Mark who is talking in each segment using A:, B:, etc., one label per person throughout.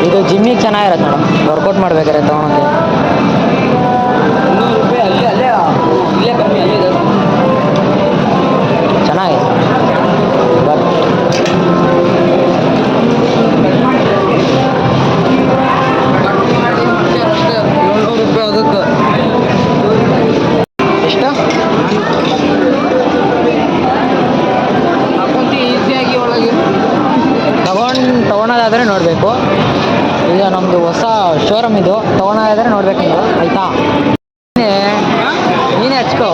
A: ಇದು ಜಿಮ್ಮಿಗೆ ಚೆನ್ನಾಗಿರತ್ತೆ madam, workout ಮಾಡ್ಬೇಕಾದ್ರೆ ತೊಗೊಳಕ್ಕೆ. ಚೆನ್ನಾಗಿದೆ ಬಟ್ ಎಷ್ಟು ತೊಗೊಳೋದಾದರೆ ನೋಡಬೇಕು. ಈಗ ನಮ್ಮದು ಹೊಸ ಶೋರೂಮ್ ಇದು, ತೊಗೊಳೋದಾದರೆ ನೋಡ್ಬೇಕು ನೀವು, ಆಯಿತಾ? ನೀನೇ ಹಚ್ಕೋ.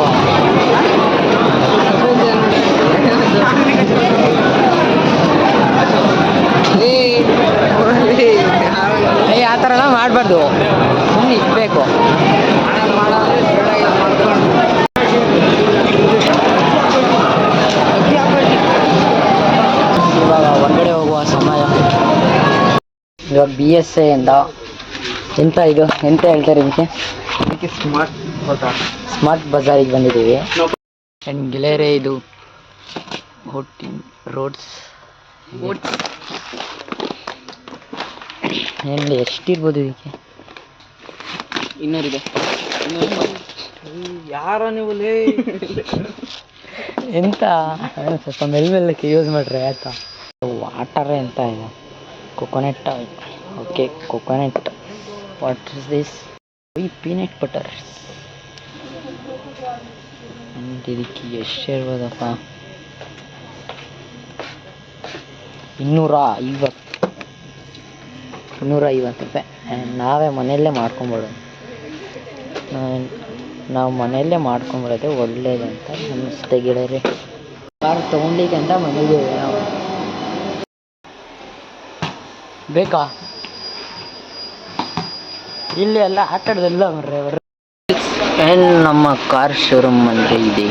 A: ಆ ಥರ ಎಲ್ಲ ಮಾಡಬಾರ್ದು, ಸುಮ್ಮನೆ ಇರಬೇಕು. ಇವಾಗ ಹೊರಗಡೆ ಹೋಗುವ ಸಮಯ. ಇವಾಗ BSA ಅಂತ ಎಂತ ಇದು ಎಂತ ಹೇಳ್ತಾರೆ ಇದಕ್ಕೆ? ಸ್ಮಾರ್ಟ್ ಬಜಾರಿಗೆ ಬಂದಿದ್ದೀವಿ. ಆ್ಯಂಡ್ ಗೆಳೆಯರೇ, ಇದು ರೋಡ್ಸ್ ಏನು ಎಷ್ಟಿರ್ಬೋದು ಇದಕ್ಕೆ?
B: 200 ಇದೆ. ಯಾರ ನೀವು
A: ಎಂತ ಸ್ವಲ್ಪ ಮೆಲ್ಲಕ್ಕೆ ಯೂಸ್ ಮಾಡ್ರಿ ಆಯ್ತಾ? ವಾಟರ್ ಎಂತ ಇದೆ? Coconut oil. Okay, coconut. What is this? Peanut butter. ಇದಕ್ಕೆ ಎಷ್ಟು ಇರ್ಬೋದಪ್ಪ? 250 ರೂಪಾಯಿ. ನಾವೇ ಮನೆಯಲ್ಲೇ ಮಾಡ್ಕೊಂಬಿಡೋದು. ನಾವು ಮನೆಯಲ್ಲೇ ಮಾಡ್ಕೊಂಬಿಡೋದು ಒಳ್ಳೇದಂತ ಅನ್ನಿಸುತ್ತೆ ಗೆಳೆಯರೆ. ಕಾರ್ ತೊಗೊಂಡಿಗೆ ಅಂತ ಬಂದಿದ್ದೀವಿ ನಾವು. ಬೇಕಾ? ಇಲ್ಲಿ ಎಲ್ಲ ಆಟಾಡೋದೆಲ್ಲ ಬರ್ರೆ ಅವರು. ಆ್ಯಂಡ್ ನಮ್ಮ ಕಾರ್ ಶೋರೂಮ್ ಅಂದರೆ ಇದೆ.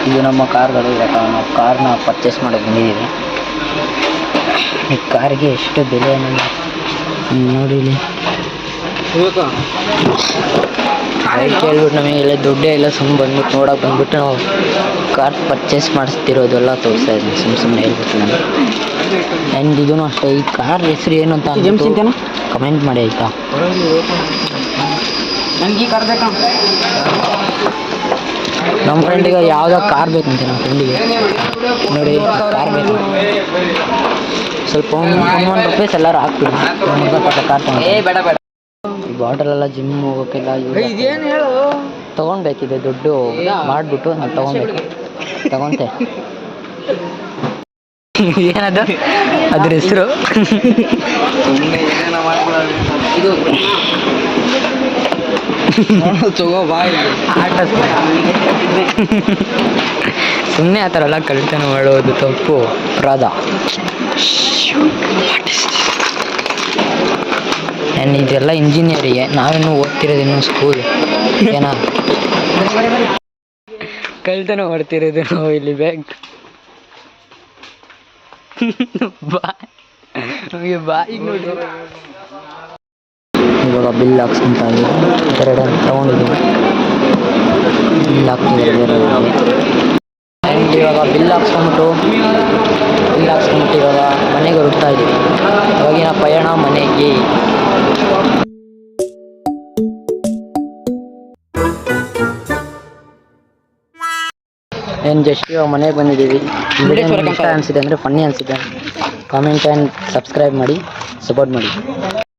A: ಇದು ನಮ್ಮ ಕಾರ್ಗಳು. ಇವಾಗ ನಾವು ಕಾರ್ನ ಪರ್ಚೇಸ್ ಮಾಡೋಕೆ ಬಂದಿದ್ದೀವಿ. ಈ ಕಾರ್ಗೆ ಎಷ್ಟು ಬೆಲೆ ಅನ್ನೋದು ನೋಡಿ. ಇಲ್ಲಿ ಕೇಳ್ಬಿಟ್ಟು ನಮಗೆ ಎಲ್ಲ ದುಡ್ಡೇ ಇಲ್ಲ, ಸುಮ್ಮನೆ ಬಂದ್ಬಿಟ್ಟು ನೋಡೋಕೆ ಬಂದ್ಬಿಟ್ಟು ನಾವು ಕಾರ್ ಪರ್ಚೇಸ್ ಮಾಡಿಸ್ತಿರೋದೆಲ್ಲ ತೋರಿಸ್ತಾ ಇದ್ದೀನಿ. ಸುಮ್ಮನೆ ಹೇಳ್ಬಿಟ್ಟು ನಾನು. ಆ್ಯಂಡ್ ಇದೂ ಅಷ್ಟೇ. ಈ ಕಾರ್ ಹೆಸರು ಏನು ಅಂತ ಕಮೆಂಟ್ ಮಾಡಿ ಆಯಿತಾ?
B: ನನಗೆ ಕಾರ್ ಬೇಕಾ?
A: ನಮ್ಮ ಫ್ರೆಂಡಿಗೆ ಯಾವುದೋ ಕಾರ್ ಬೇಕಂತೆ. ನಮ್ಮ ಫ್ರೆಂಡಿಗೆ ನೋಡಿ ಕಾರ್ ಬೇಕು. ಸ್ವಲ್ಪ ಒಂದು ರೂಪಾಯಿ ಎಲ್ಲರೂ ಹಾಕ್ಬಿಡಿ. ಕಾರ್ ತಗೊಂಡು ಈ ಬಾಟಲೆಲ್ಲ ಜಿಮ್ ಹೋಗೋಕ್ಕೆಲ್ಲ
B: ಇದೇನು ಹೇಳು,
A: ತೊಗೊಳ್ಬೇಕಿದೆ. ದುಡ್ಡು ಮಾಡಿಬಿಟ್ಟು ನಾನು ತಗೊತೆ. ಏನದು ಅದ್ರ ಹೆಸರು?
B: ಇದು
A: ಆಟ. ಸುಮ್ಮನೆ ಆ ಥರ ಎಲ್ಲ ಕಳ್ತನ ಮಾಡೋದು ತಪ್ಪು, ಅಪರಾಧ. ಆ್ಯಂಡ್ ಇದೆಲ್ಲ ಇಂಜಿನಿಯರಿಗೆ. ನಾವಿನ್ನೂ ಓದ್ತಿರೋದು ಇನ್ನೂ ಸ್ಕೂಲ್. ಏನ ಕಳ್ತನ ಮಾಡ್ತಿರೋದು ನಾವು ಇಲ್ಲಿ. ಬ್ಯಾಗ್ ಬಾಯಿಗೆ ನೋಡಿ. ಇವಾಗ ಬಿಲ್ ಹಾಕ್ಸ್ಕೊಂತ ಎರಡು ತೊಗೊಂಡಿದ್ದೀವಿ. ಬಿಲ್ ಹಾಕ್ತಿದ್ದಾರೆ. ಆ್ಯಂಡ್ ಇವಾಗ ಬಿಲ್ ಹಾಕ್ಸ್ಕೊಂಬಿಟ್ಟು ಇವಾಗ ಮನೆಗೆ ಹೊರಡ್ತಾ ಇದ್ದೀವಿ. ಇವಾಗಿನ ಪಯಣ ಮನೆಗೆ. ಏನು ಜಸ್ಟ್ ಇವಾಗ ಮನೆಗೆ ಬಂದಿದ್ದೀವಿ. ಇಷ್ಟ ಅನಿಸಿದೆ ಅಂದರೆ ಫನ್ನಿ ಅನಿಸಿದೆ, ಕಾಮೆಂಟ್ ಆ್ಯಂಡ್ ಸಬ್ಸ್ಕ್ರೈಬ್ ಮಾಡಿ, ಸಪೋರ್ಟ್ ಮಾಡಿ.